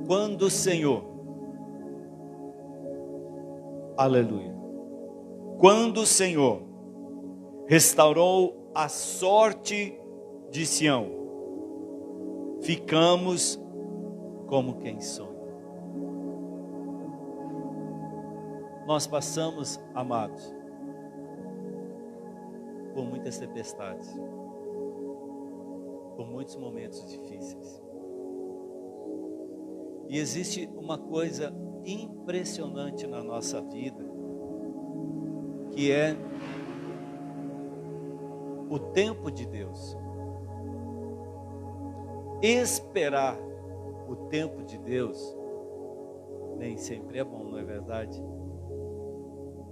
Quando o Senhor, aleluia, quando o Senhor restaurou a sorte de Sião, ficamos como quem sonha. Nós passamos, amados, por muitas tempestades, por muitos momentos difíceis. E existe uma coisa impressionante na nossa vida, que é o tempo de Deus. Esperar o tempo de Deus nem sempre é bom, não é verdade?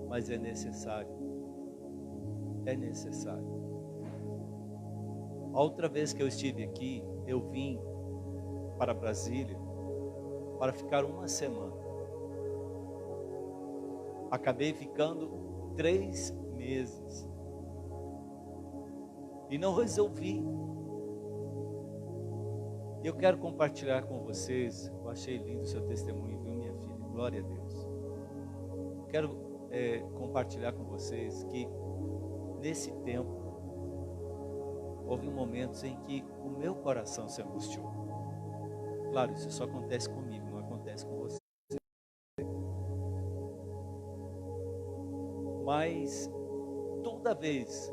Mas é necessário. É necessário. A outra vez que eu estive aqui, eu vim para Brasília para ficar uma semana. Acabei ficando 3 meses. E não resolvi. Eu quero compartilhar com vocês. Eu achei lindo o seu testemunho, viu, minha filha? Glória a Deus. Quero compartilhar com vocês que nesse tempo houve momentos em que o meu coração se angustiou. Claro, isso só acontece comigo, não acontece com você. Mas toda vez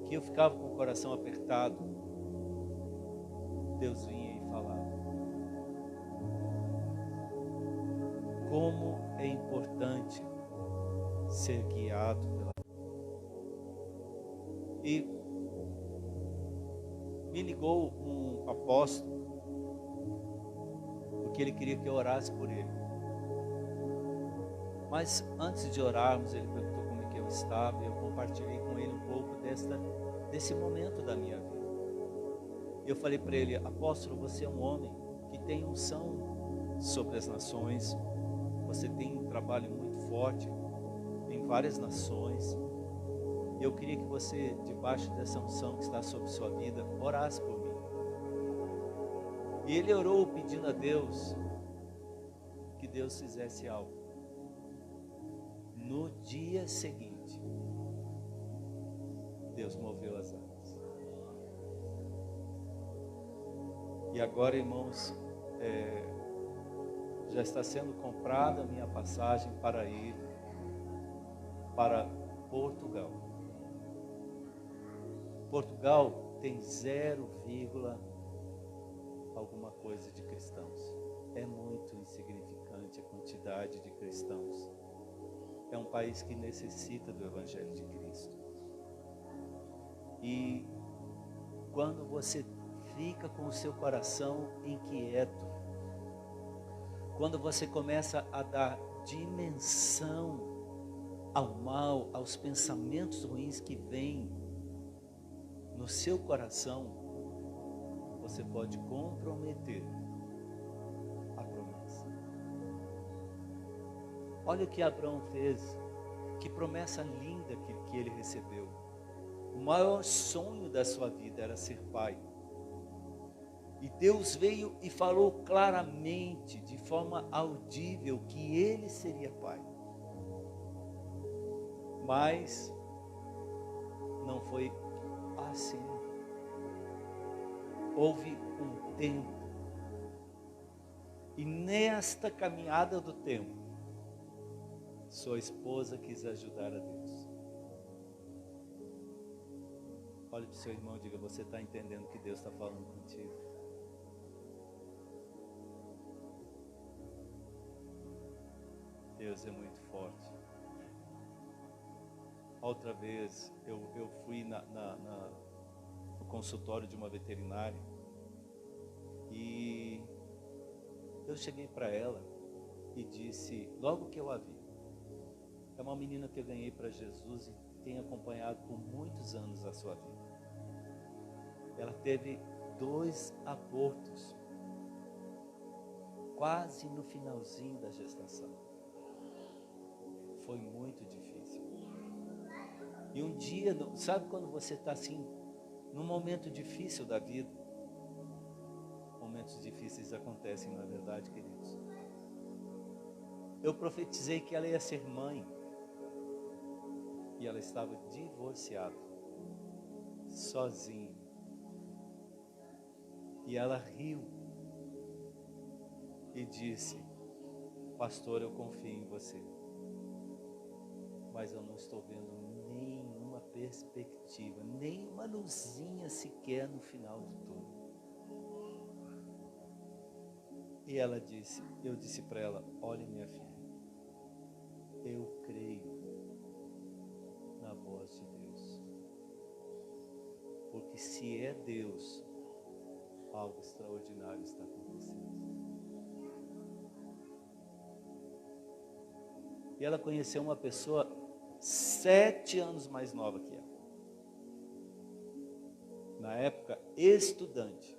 que eu ficava com o coração apertado, Deus vinha e falava. Como é importante ser guiado pela... E me ligou um apóstolo, porque ele queria que eu orasse por ele. Mas antes de orarmos, ele perguntou como é que eu estava, e eu compartilhei com ele um pouco desse momento da minha vida. Eu falei para ele: apóstolo, você é um homem que tem unção sobre as nações, você tem um trabalho muito forte em várias nações. Eu queria que você, debaixo dessa unção que está sobre sua vida, orasse por mim. E ele orou pedindo a Deus que Deus fizesse algo. No dia seguinte, Deus moveu as águas. E agora, irmãos, já está sendo comprada a minha passagem para ir para Portugal. Portugal tem 0, alguma coisa de cristãos. É muito insignificante a quantidade de cristãos. É um país que necessita do Evangelho de Cristo. E quando você fica com o seu coração inquieto, quando você começa a dar dimensão ao mal, aos pensamentos ruins que vêm no seu coração, você pode comprometer a promessa. Olha o que Abraão fez, que promessa linda que ele recebeu. O maior sonho da sua vida era ser pai. E Deus veio e falou claramente, de forma audível, que ele seria pai. Mas não foi assim. Houve um tempo. E nesta caminhada do tempo, sua esposa quis ajudar a Deus. Olhe para o seu irmão e diga: você está entendendo que Deus está falando contigo? Deus é muito forte. Outra vez eu fui no consultório de uma veterinária e eu cheguei para ela e disse, logo que eu a vi, é uma menina que eu ganhei para Jesus e tem acompanhado por muitos anos a sua vida. Ela teve 2 abortos, quase no finalzinho da gestação. Foi muito difícil. E um dia, sabe quando você está assim, num momento difícil da vida? Momento momentos difíceis acontecem, não é verdade, queridos? Eu profetizei que ela ia ser mãe. E ela estava divorciada, sozinha. E ela riu e disse: pastor, eu confio em você, mas eu não estou vendo nenhuma perspectiva, nenhuma luzinha sequer no final do túnel. E ela disse, eu disse para ela: olha, minha filha, eu creio na voz de Deus, porque se é Deus, algo extraordinário está acontecendo. E ela conheceu uma pessoa 7 anos mais nova que ela, na época estudante.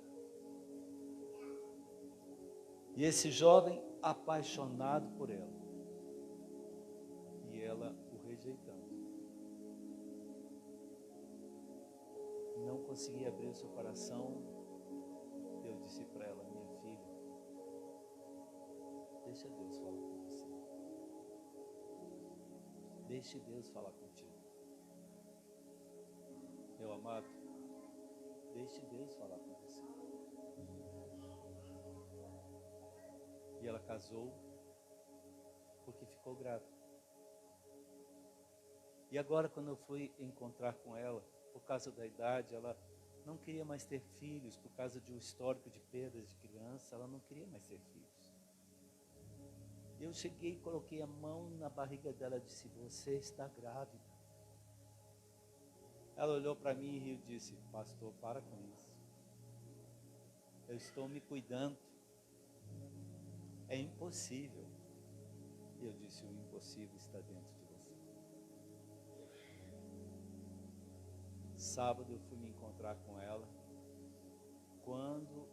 E esse jovem apaixonado por ela, e ela o rejeitando. Não conseguia abrir o seu coração. Eu disse para ela: minha filha, deixa Deus falar com você. Deixe Deus falar contigo. Meu amado, deixe Deus falar com você. E ela casou porque ficou grávida. E agora, quando eu fui encontrar com ela, por causa da idade, ela não queria mais ter filhos, por causa de um histórico de perdas de criança, ela não queria mais ter filhos. Eu cheguei e coloquei a mão na barriga dela e disse: você está grávida. Ela olhou para mim e riu e disse: pastor, para com isso. Eu estou me cuidando. É impossível. E eu disse: o impossível está dentro de você. Sábado eu fui me encontrar com ela. Quando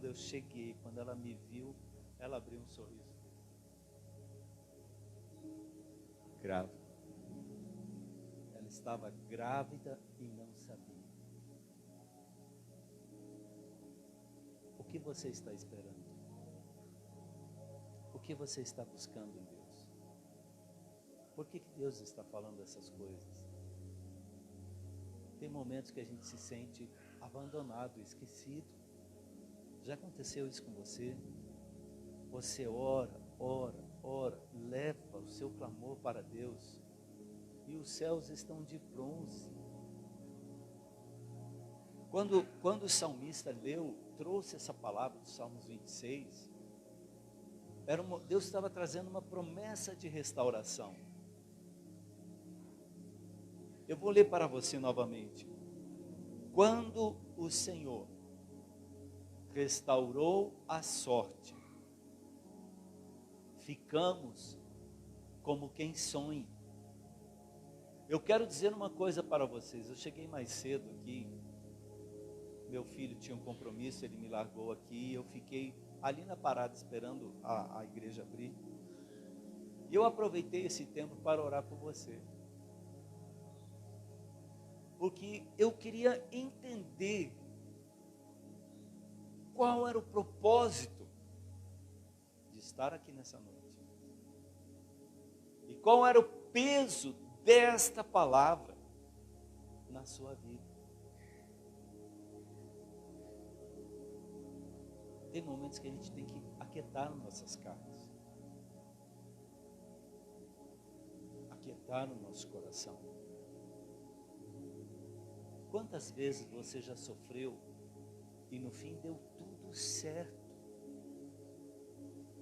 eu cheguei, quando ela me viu, ela abriu um sorriso. Grávida. Ela estava grávida e não sabia. O que você está esperando? O que você está buscando em Deus? Por que Deus está falando essas coisas? Tem momentos que a gente se sente abandonado, esquecido. Já aconteceu isso com você? Você ora, leva o seu clamor para Deus, e os céus estão de bronze. Quando o salmista trouxe essa palavra do Salmos 26, Deus estava trazendo uma promessa de restauração. Eu vou ler para você novamente. Quando o Senhor restaurou a sorte, ficamos como quem sonha. Eu quero dizer uma coisa para vocês. Eu cheguei mais cedo aqui. Meu filho tinha um compromisso, ele me largou aqui. Eu fiquei ali na parada esperando a igreja abrir. E eu aproveitei esse tempo para orar por você. Porque eu queria entender qual era o propósito de estar aqui nessa noite. E qual era o peso desta palavra na sua vida. Tem momentos que a gente tem que aquietar nossas carnes, aquietar o nosso coração. Quantas vezes você já sofreu e no fim deu tudo certo?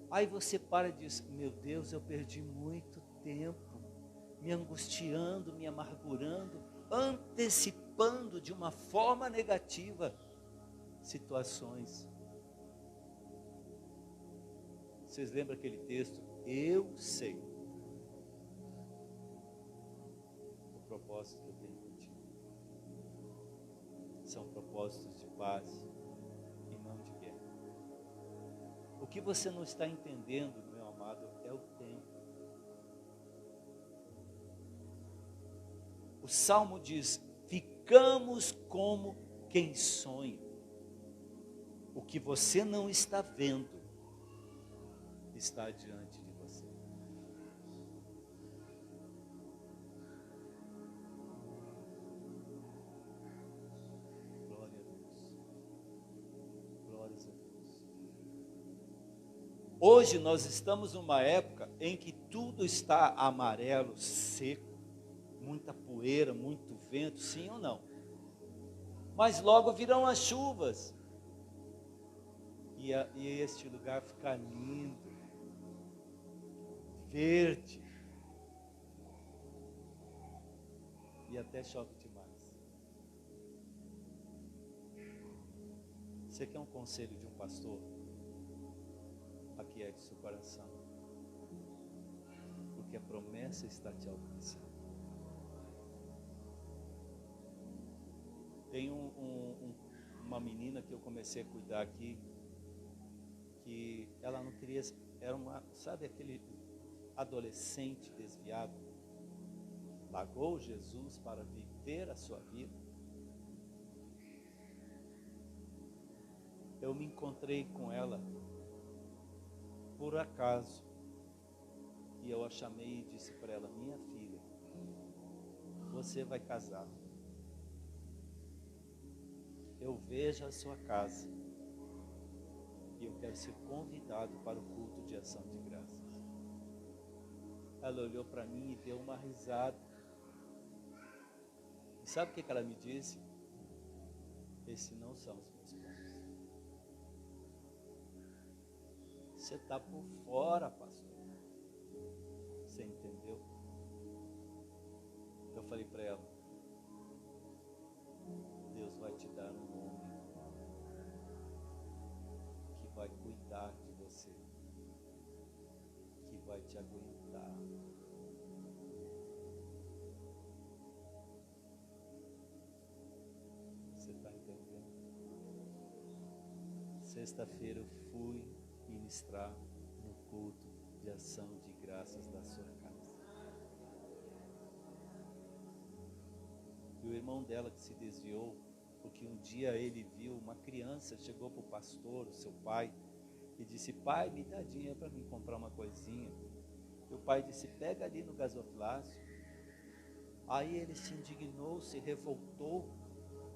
Aí você para e diz: meu Deus, eu perdi muito tempo me angustiando, me amargurando, antecipando de uma forma negativa situações. Vocês lembram aquele texto? Eu sei o propósito que eu tenho contigo. São propósitos de paz e não de guerra. O que você não está entendendo, meu amado, é o tempo. O Salmo diz: ficamos como quem sonha. O que você não está vendo está diante de você. Glória a Deus. Glórias a Deus. Hoje nós estamos numa época em que tudo está amarelo, seco, muita poeira, muito vento, sim ou não? Mas logo virão as chuvas. E este lugar fica lindo, verde. E até chove demais. Você quer um conselho de um pastor? Aqui é de seu coração. Porque a promessa está te alcançando. Tem uma menina que eu comecei a cuidar aqui, que ela não queria, era uma, sabe aquele adolescente desviado, largou Jesus para viver a sua vida. Eu me encontrei com ela por acaso, e eu a chamei e disse para ela: minha filha, você vai casar. Eu vejo a sua casa e eu quero ser convidado para o culto de ação de graças. Ela olhou para mim e deu uma risada. E sabe o que ela me disse? Esses não são os meus planos. Você está por fora, pastor. Você entendeu? Eu falei para ela: Deus vai te dar um homem que vai cuidar de você, que vai te aguentar. Você está entendendo? Sexta-feira eu fui ministrar no culto de ação de graças da sua casa. E o irmão dela que se desviou, porque um dia ele viu uma criança, chegou para o pastor, o seu pai, e disse: pai, me dá dinheiro para mim comprar uma coisinha. E o pai disse: pega ali no gasofilácio. Aí ele se indignou, se revoltou,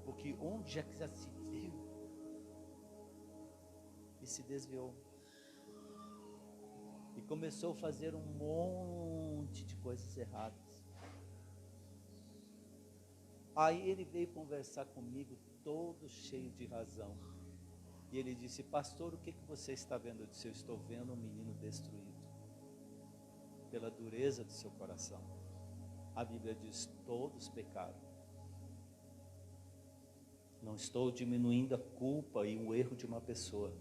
porque onde é que já se viu? E se desviou. E começou a fazer um monte de coisas erradas. Aí ele veio conversar comigo, todo cheio de razão. E ele disse: pastor, o que você está vendo? Eu disse: eu estou vendo um menino destruído pela dureza do seu coração. A Bíblia diz: todos pecaram. Não estou diminuindo a culpa e o erro de uma pessoa,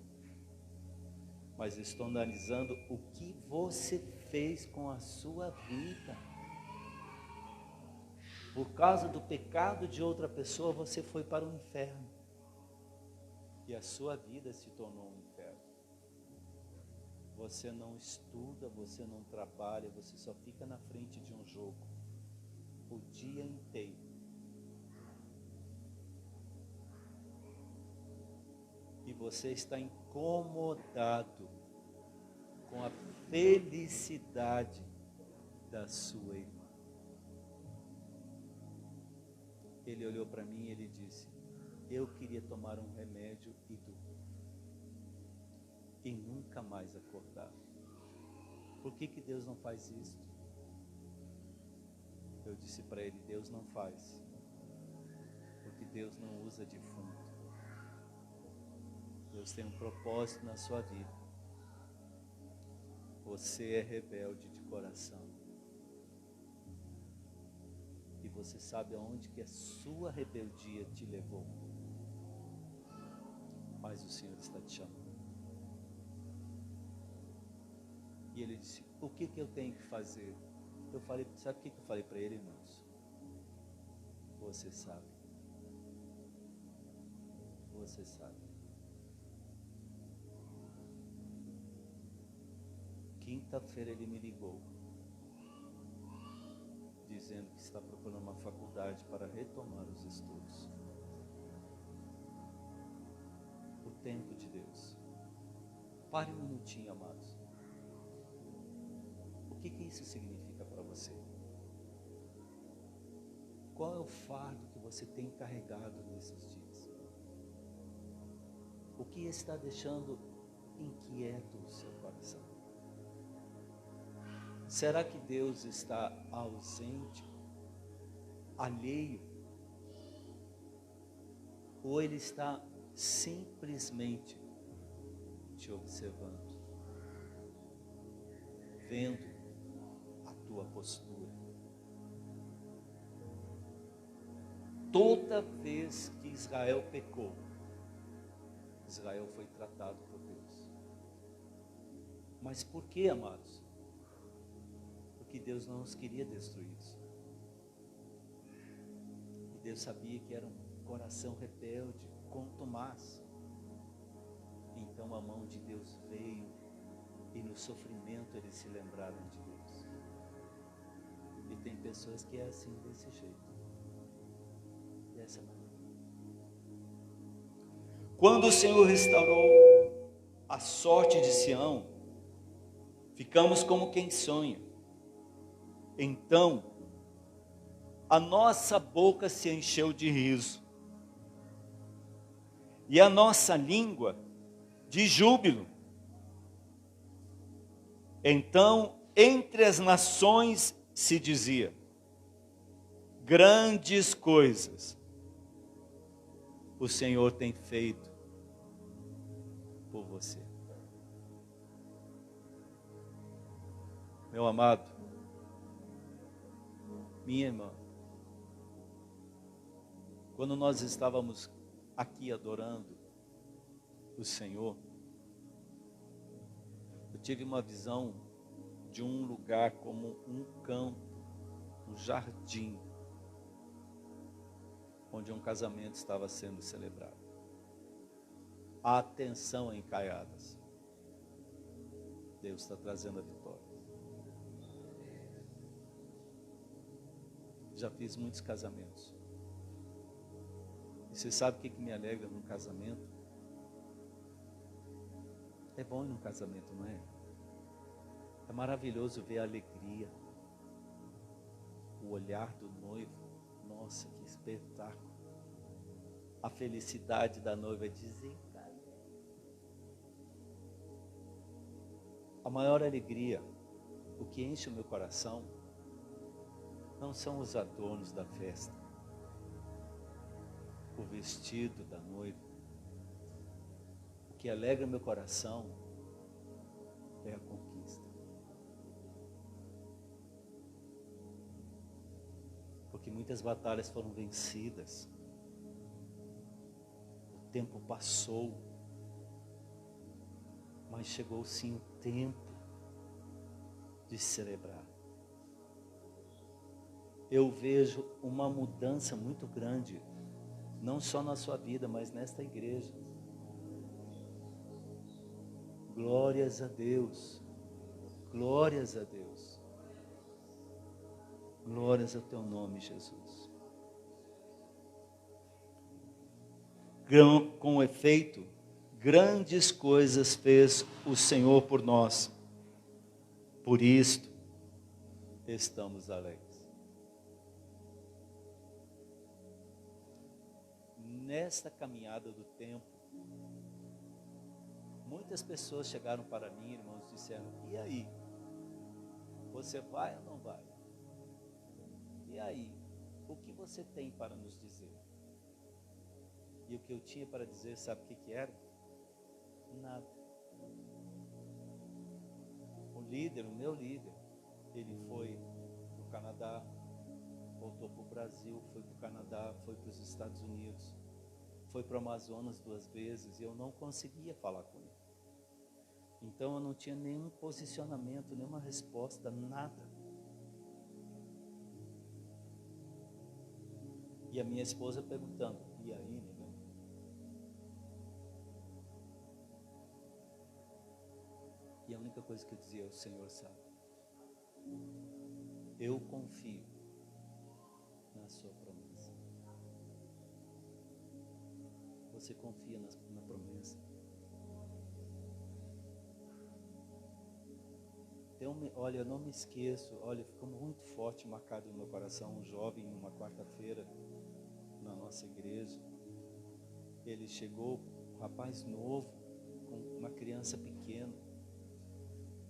mas estou analisando o que você fez com a sua vida. Por causa do pecado de outra pessoa, você foi para o inferno. E a sua vida se tornou um inferno. Você não estuda, você não trabalha, você só fica na frente de um jogo o dia inteiro. E você está incomodado com a felicidade da sua irmã. Ele olhou para mim e ele disse: eu queria tomar um remédio e dormir, e nunca mais acordar. Por que Deus não faz isso? Eu disse para ele: Deus não faz, porque Deus não usa defunto. Deus tem um propósito na sua vida. Você é rebelde de coração. E você sabe aonde que a sua rebeldia te levou. Mas o Senhor está te chamando. E ele disse: o que eu tenho que fazer? Eu falei: sabe o que eu falei para ele, irmãos? Você sabe. Você sabe. Quinta-feira ele me ligou, dizendo que está procurando uma faculdade para retomar os estudos. Por tempo de Deus. Pare um minutinho, amados. O que isso significa para você? Qual é o fardo que você tem carregado nesses dias? O que está deixando inquieto o seu coração? Será que Deus está ausente, alheio? Ou Ele está simplesmente te observando, vendo a tua postura? Toda vez que Israel pecou, Israel foi tratado por Deus. Mas por que, amados? Porque Deus não os queria destruídos. E Deus sabia que era um coração rebelde, contumaz. Então a mão de Deus veio e no sofrimento eles se lembraram de Deus. E tem pessoas que é assim, desse jeito. Dessa maneira. Quando o Senhor restaurou a sorte de Sião, ficamos como quem sonha. Então, a nossa boca se encheu de riso, e a nossa língua de júbilo. Então, entre as nações se dizia: grandes coisas o Senhor tem feito por você. Meu amado, minha irmã, quando nós estávamos aqui adorando o Senhor, eu tive uma visão de um lugar como um campo, um jardim, onde um casamento estava sendo celebrado. Atenção, encaiadas. Deus está trazendo a vitória. Já fiz muitos casamentos. E você sabe o que me alegra num casamento? É bom ir num casamento, não é? É maravilhoso ver a alegria, o olhar do noivo. Nossa, que espetáculo. A felicidade da noiva desencadeia. A maior alegria, o que enche o meu coração, não são os adornos da festa, o vestido da noiva. O que alegra meu coração é a conquista. Porque muitas batalhas foram vencidas. O tempo passou. Mas chegou sim o tempo de celebrar. Eu vejo uma mudança muito grande, não só na sua vida, mas nesta igreja. Glórias a Deus. Glórias a Deus. Glórias ao teu nome, Jesus. Com efeito, grandes coisas fez o Senhor por nós. Por isto, estamos alegres. Nesta caminhada do tempo, muitas pessoas chegaram para mim, irmãos, e disseram: e aí? Você vai ou não vai? E aí? O que você tem para nos dizer? E o que eu tinha para dizer, sabe o que era? Nada. O líder, o meu líder, ele foi para o Canadá, voltou para o Brasil, foi para o Canadá, foi para os Estados Unidos, foi para o Amazonas 2 vezes, e eu não conseguia falar com ele. Então eu não tinha nenhum posicionamento, nenhuma resposta, nada. E a minha esposa perguntando: e aí, negão? E a única coisa que eu dizia: o Senhor sabe. Eu confio na sua promessa. Você confia na promessa? Olha, eu não me esqueço, olha, ficou muito forte, marcado no meu coração, um jovem, numa quarta-feira, na nossa igreja. Ele chegou, um rapaz novo, com uma criança pequena.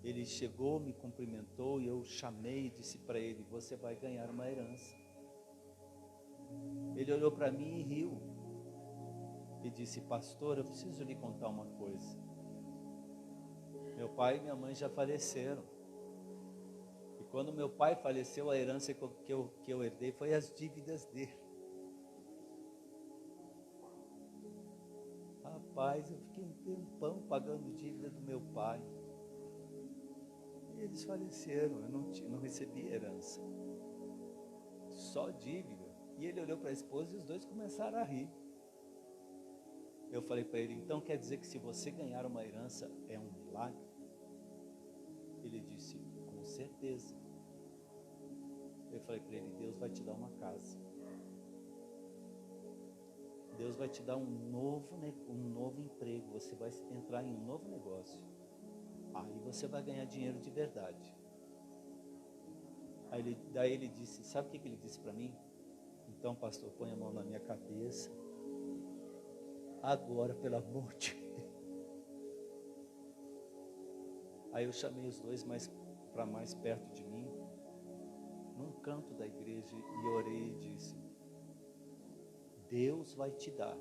Ele chegou, me cumprimentou e eu chamei e disse para ele: você vai ganhar uma herança. Ele olhou para mim e riu. E disse: pastor, eu preciso lhe contar uma coisa. Meu pai e minha mãe já faleceram. E quando meu pai faleceu, a herança que eu herdei foi as dívidas dele. Rapaz, eu fiquei um tempão pagando dívida do meu pai. E eles faleceram, eu não recebi herança. Só dívida. E ele olhou para a esposa e os dois começaram a rir. Eu falei para ele: então quer dizer que se você ganhar uma herança é um milagre? Ele disse: com certeza. Eu falei para ele: Deus vai te dar uma casa. Deus vai te dar um novo emprego. Você vai entrar em um novo negócio. Aí você vai ganhar dinheiro de verdade. Daí ele disse, sabe o que ele disse para mim? Então, pastor, põe a mão na minha cabeça. Agora, pelo amor de Deus. Aí eu chamei os dois para mais perto de mim, num canto da igreja, e orei e disse: Deus vai te dar,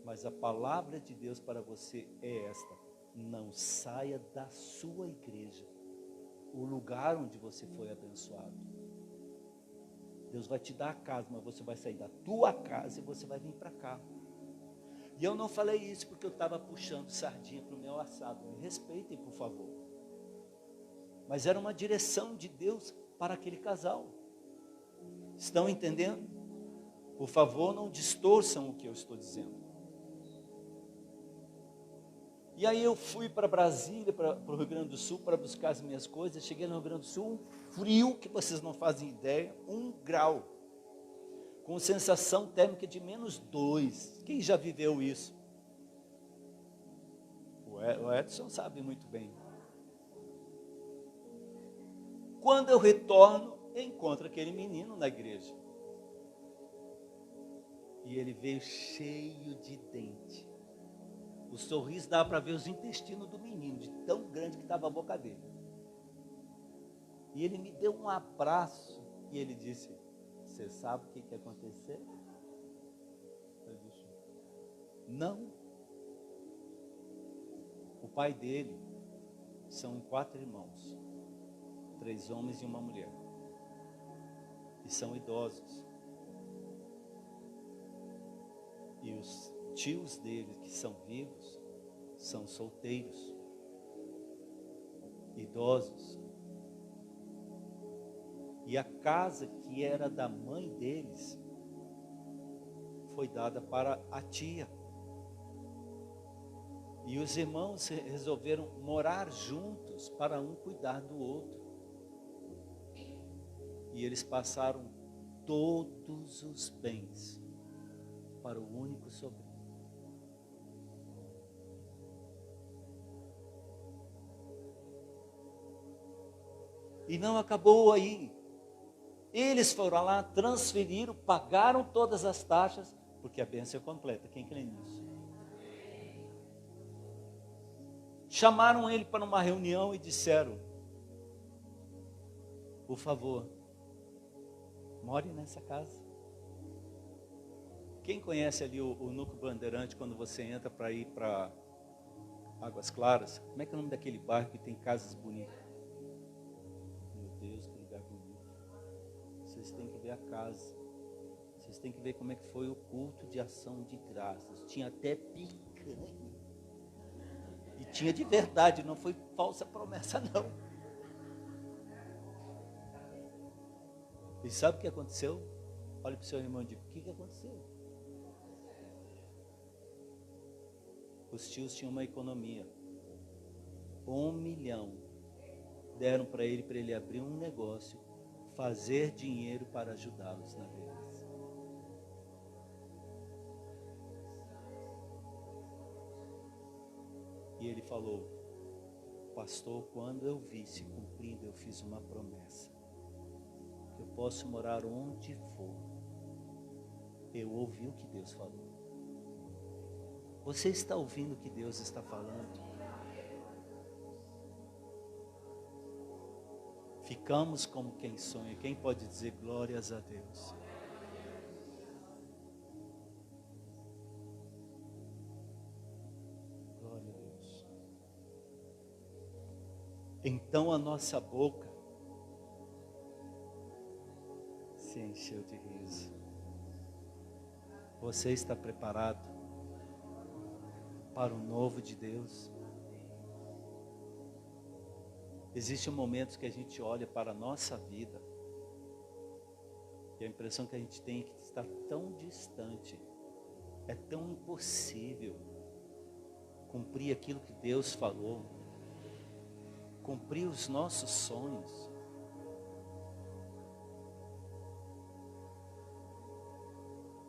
mas a palavra de Deus para você é esta: não saia da sua igreja, o lugar onde você foi abençoado. Deus vai te dar a casa, mas você vai sair da tua casa e você vai vir para cá. E eu não falei isso porque eu estava puxando sardinha para o meu assado. Me respeitem, por favor. Mas era uma direção de Deus para aquele casal. Estão entendendo? Por favor, não distorçam o que eu estou dizendo. E aí eu fui para Brasília, para o Rio Grande do Sul, para buscar as minhas coisas. Cheguei no Rio Grande do Sul, um frio que vocês não fazem ideia, 1 grau. Com sensação térmica de -2. Quem já viveu isso? O Edson sabe muito bem. Quando eu retorno, eu encontro aquele menino na igreja. E ele veio cheio de dente. O sorriso dava para ver os intestinos do menino, de tão grande que estava a boca dele. E ele me deu um abraço e ele disse: você sabe o que aconteceu? Eu disse: não. O pai dele são 4 irmãos, 3 homens e uma mulher, e são idosos. E os tios dele que são vivos são solteiros, idosos. E a casa que era da mãe deles foi dada para a tia. E os irmãos resolveram morar juntos para um cuidar do outro. E eles passaram todos os bens para o único sobrinho. E não acabou aí. Eles foram lá, transferiram, pagaram todas as taxas, porque a bênção é completa. Quem crê nisso? Chamaram ele para uma reunião e disseram: por favor, more nessa casa. Quem conhece ali o Núcleo Bandeirante, quando você entra para ir para Águas Claras? Como é que é o nome daquele bairro que tem casas bonitas? Meu Deus, que lugar bonito. Vocês têm que ver a casa. Vocês têm que ver como é que foi o culto de ação de graças. Tinha até picanha. E tinha de verdade, não foi falsa promessa não. E sabe o que aconteceu? Olha para o seu irmão e diga: o que aconteceu? Os tios tinham uma economia. 1 milhão deram para ele abrir um negócio, fazer dinheiro para ajudá-los na velhice. E ele falou: pastor, quando eu vi se cumprindo, eu fiz uma promessa. Eu posso morar onde for. Eu ouvi o que Deus falou. Você está ouvindo o que Deus está falando? Ficamos como quem sonha. Quem pode dizer glórias a Deus? Glória a Deus. Então a nossa boca se encheu de riso. Você está preparado para o novo de Deus? Existem momentos que a gente olha para a nossa vida e a impressão que a gente tem é que está tão distante, é tão impossível cumprir aquilo que Deus falou, cumprir os nossos sonhos.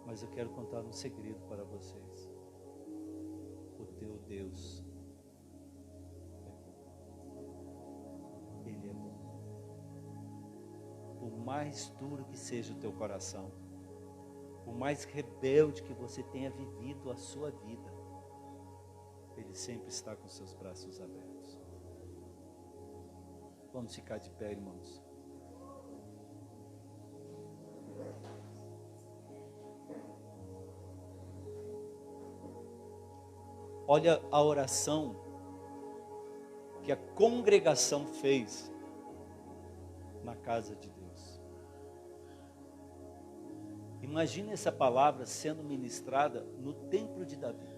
Mas eu quero contar um segredo para vocês. O teu Deus é bom. Ele é bom. Por mais duro que seja o teu coração, por mais rebelde que você tenha vivido a sua vida, Ele sempre está com seus braços abertos. Vamos ficar de pé, irmãos. Olha a oração que a congregação fez na casa de Deus. Imagine essa palavra sendo ministrada no templo de Davi.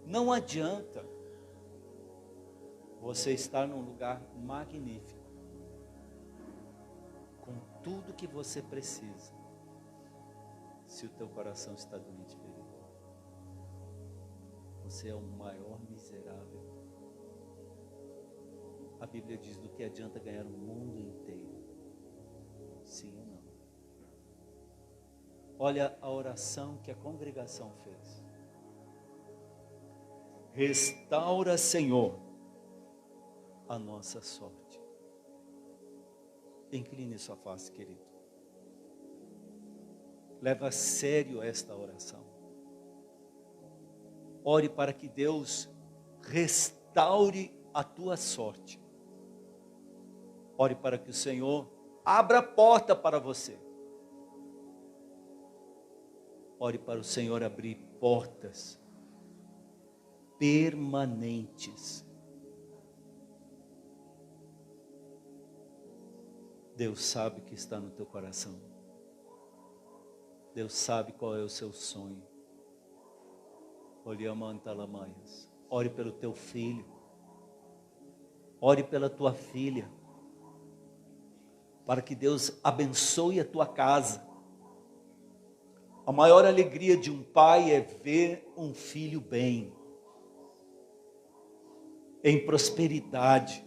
Não adianta você estar num lugar magnífico, com tudo que você precisa, se o teu coração está doente, ferido. Você é o maior miserável. A Bíblia diz: do que adianta ganhar o mundo inteiro? Sim ou não? Olha a oração que a congregação fez. Restaura, Senhor, a nossa sorte. Incline sua face, querido. Leva a sério esta oração. Ore para que Deus restaure a tua sorte. Ore para que o Senhor abra a porta para você. Ore para o Senhor abrir portas permanentes. Deus sabe o que está no teu coração. Deus sabe qual é o seu sonho. Ore pelo teu filho. Ore pela tua filha. Para que Deus abençoe a tua casa. A maior alegria de um pai é ver um filho bem, em prosperidade,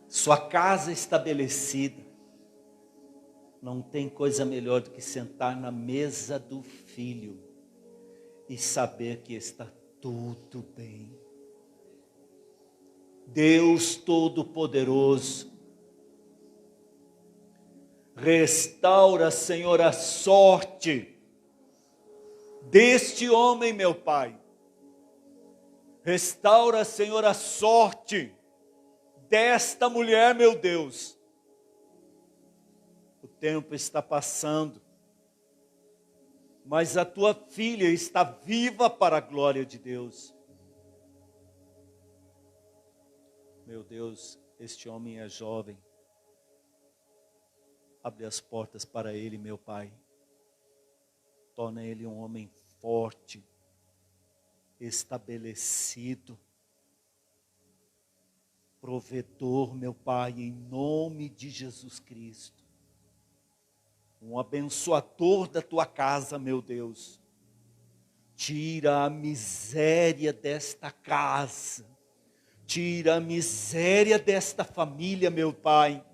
sua casa estabelecida. Não tem coisa melhor do que sentar na mesa do filho e saber que está tudo bem. Deus Todo-Poderoso, restaura, Senhor, a sorte deste homem, meu Pai. Restaura, Senhor, a sorte desta mulher, meu Deus. O tempo está passando, mas a tua filha está viva para a glória de Deus. Meu Deus, este homem é jovem. Abre as portas para ele, meu Pai. Torna ele um homem forte, estabelecido, provedor, meu Pai, em nome de Jesus Cristo. Um abençoador da tua casa, meu Deus. Tira a miséria desta casa. Tira a miséria desta família, meu Pai.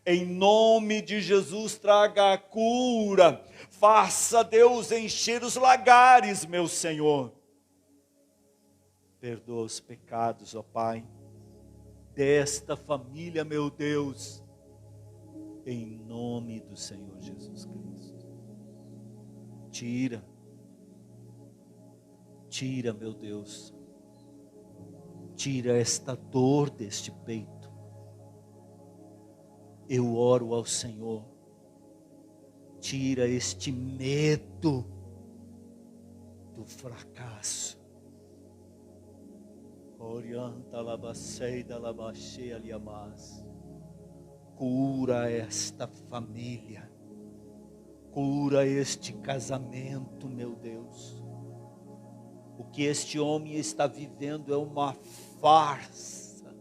Em nome de Jesus, traga a cura. Faça, Deus, encher os lagares, meu Senhor. Perdoa os pecados, ó Pai, desta família, meu Deus, em nome do Senhor Jesus Cristo. Tira, meu Deus, tira esta dor deste peito. Eu oro ao Senhor, tira este medo do fracasso. Orienta labaceida labache aliamas. Cura esta família, cura este casamento, meu Deus. O que este homem está vivendo é uma farsa.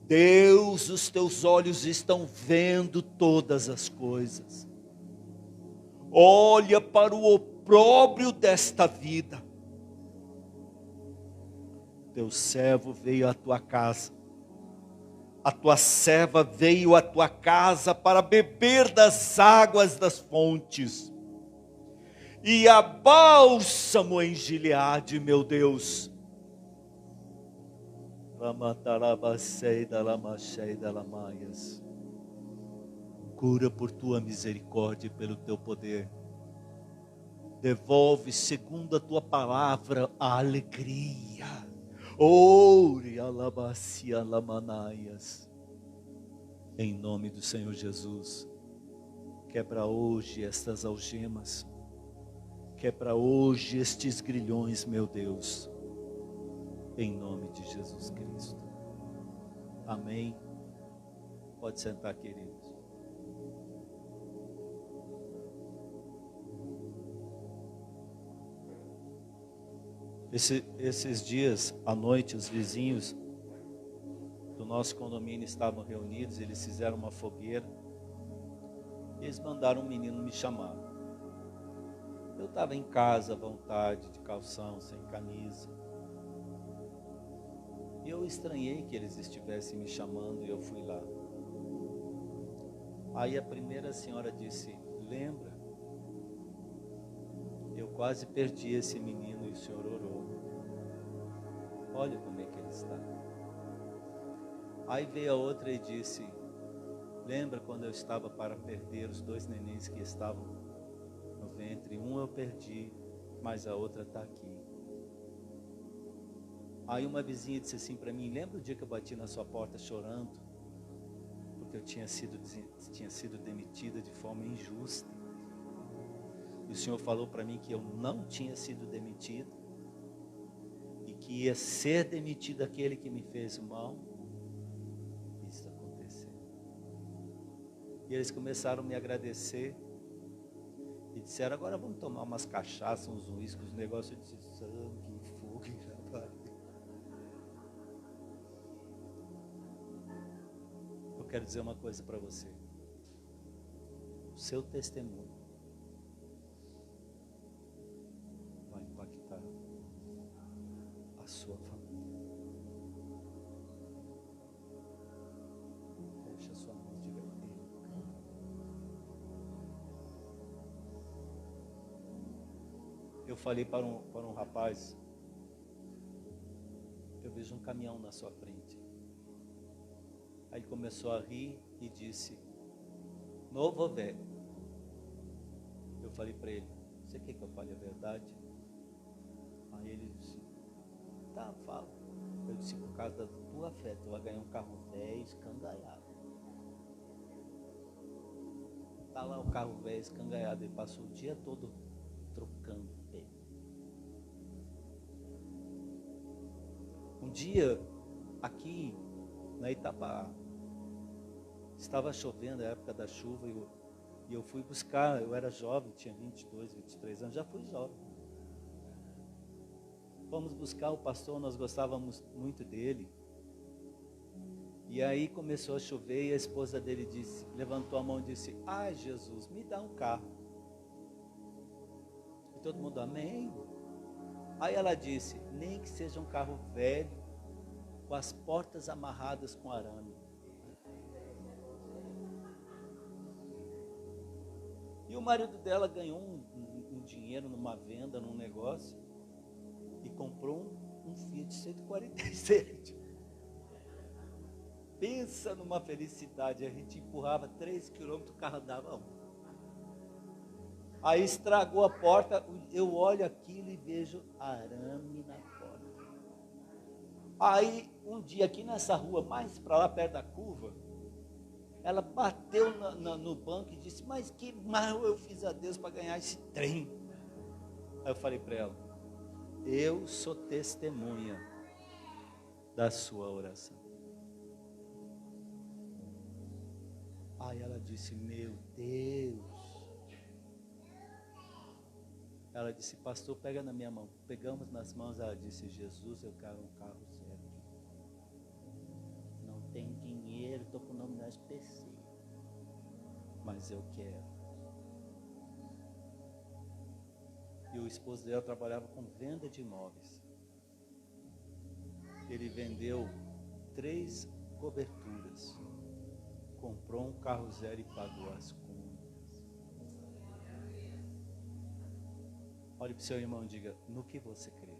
Deus, os teus olhos estão vendo todas as coisas. Olha para o opróbrio desta vida. Teu servo veio à tua casa, a tua serva veio à tua casa para beber das águas das fontes. E há bálsamo em Gileade, meu Deus. Cura por tua misericórdia e pelo teu poder. Devolve segundo a tua palavra a alegria. Ore alabacia lamanaias. Em nome do Senhor Jesus, quebra hoje estas algemas, quebra hoje estes grilhões, meu Deus, em nome de Jesus Cristo. Amém. Pode sentar, queridos. Esses dias, à noite, os vizinhos do nosso condomínio estavam reunidos, eles fizeram uma fogueira, eles mandaram um menino me chamar. Eu estava em casa à vontade, de calção, sem camisa, e eu estranhei que eles estivessem me chamando, e eu fui lá. Aí a primeira senhora disse: lembra? Eu quase perdi esse menino e o senhor orou. Olha como é que ele está. Aí veio a outra e disse: lembra quando eu estava para perder os 2 nenéns que estavam no ventre? Um eu perdi, mas a outra está aqui. Aí uma vizinha disse assim para mim: lembra o dia que eu bati na sua porta chorando? Porque eu tinha sido demitida de forma injusta. E o Senhor falou para mim que eu não tinha sido demitido, e que ia ser demitido aquele que me fez o mal. Isso aconteceu. E eles começaram a me agradecer e disseram: agora vamos tomar umas cachaças, uns uísques, uns negócios de sangue, fogo e rapaz. Eu quero dizer uma coisa para você. O seu testemunho vai impactar a sua família. Feche a sua mão e diga: eu creio. Eu falei para um rapaz: eu vejo um caminhão na sua frente. Aí ele começou a rir e disse: novo ou velho? Eu falei para ele: você quer que eu fale a verdade? Aí ele disse: tá, fala. Eu disse: por causa da tua fé, tu vai ganhar um carro velho, escangaiado. Tá lá o carro velho, escangaiado. Ele passou o dia todo trocando ele. Um dia, aqui na Itapaá, estava chovendo, a época da chuva, e eu fui buscar. Eu era jovem, tinha 22, 23 anos, já fui jovem. Fomos buscar o pastor, nós gostávamos muito dele. E aí começou a chover e a esposa dele levantou a mão e disse: ai, Jesus, me dá um carro. E todo mundo: amém. Aí ela disse: nem que seja um carro velho, com as portas amarradas com arame. E o marido dela ganhou um dinheiro numa venda, num negócio, e comprou um Fiat 147. Pensa numa felicidade, a gente empurrava 3 quilômetros, o carro andava 1. Aí estragou a porta, eu olho aquilo e vejo arame na porta. Aí um dia aqui nessa rua, mais para lá perto da curva, ela bateu no banco e disse: mas que mal eu fiz a Deus para ganhar esse trem. Aí eu falei para ela: eu sou testemunha da sua oração. Aí ela disse: meu Deus. Ela disse: pastor, pega na minha mão. Pegamos nas mãos, ela disse: Jesus, eu quero um carro zero. Não tem dinheiro, estou com o nome da SPC, mas eu quero. E o esposo dela trabalhava com venda de imóveis. Ele vendeu 3 coberturas, comprou um carro zero e pagou as contas. Olhe para o seu irmão e diga: no que você crê?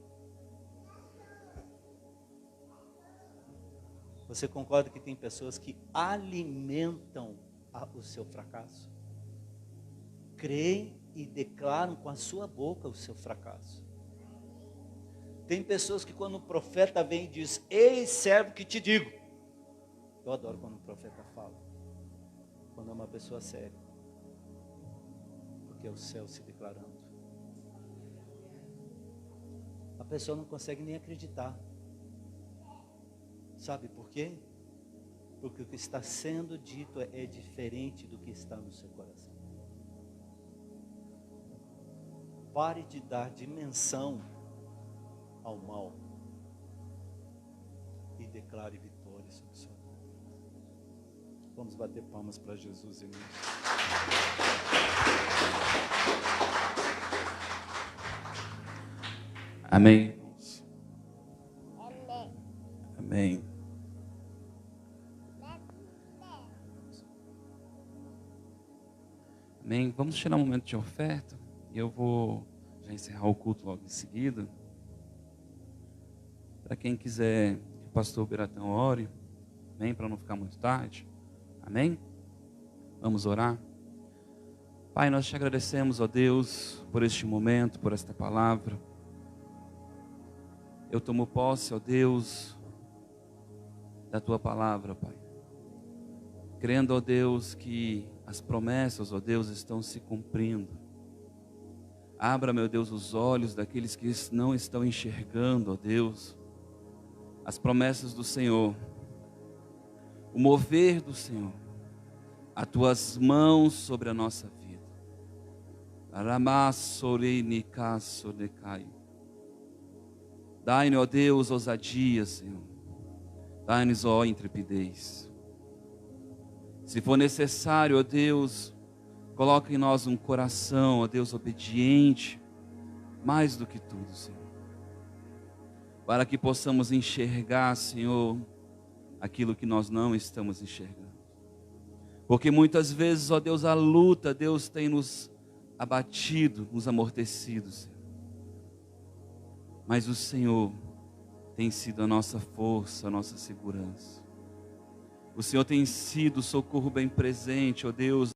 Você concorda que tem pessoas que alimentam o seu fracasso? Creem e declaram com a sua boca o seu fracasso. Tem pessoas que quando o profeta vem e diz: ei, servo, que te digo. Eu adoro quando o profeta fala, quando é uma pessoa séria, porque é o céu se declarando. A pessoa não consegue nem acreditar. Sabe por quê? Porque o que está sendo dito é diferente do que está no seu coração. Pare de dar dimensão ao mal e declare vitória sobre sua vida. Vamos bater palmas para Jesus, irmãos. Amém, irmãos. Amém. Amém. Vamos tirar um momento de oferta. E eu vou já encerrar o culto logo em seguida. Para quem quiser que o pastor Beratão ore, amém, para não ficar muito tarde. Amém? Vamos orar. Pai, nós te agradecemos, ó Deus, por este momento, por esta palavra. Eu tomo posse, ó Deus, da tua palavra, Pai. Crendo, ó Deus, que as promessas, ó Deus, estão se cumprindo. Abra, meu Deus, os olhos daqueles que não estão enxergando, ó Deus, as promessas do Senhor, o mover do Senhor, as tuas mãos sobre a nossa vida. Dai-nos, ó Deus, ousadia, Senhor. Dai-nos, ó, intrepidez. Se for necessário, ó Deus, coloca em nós um coração, ó Deus, obediente, mais do que tudo, Senhor. Para que possamos enxergar, Senhor, aquilo que nós não estamos enxergando. Porque muitas vezes, ó Deus, a luta, Deus tem nos abatido, nos amortecido, Senhor. Mas o Senhor tem sido a nossa força, a nossa segurança. O Senhor tem sido o socorro bem presente, ó Deus,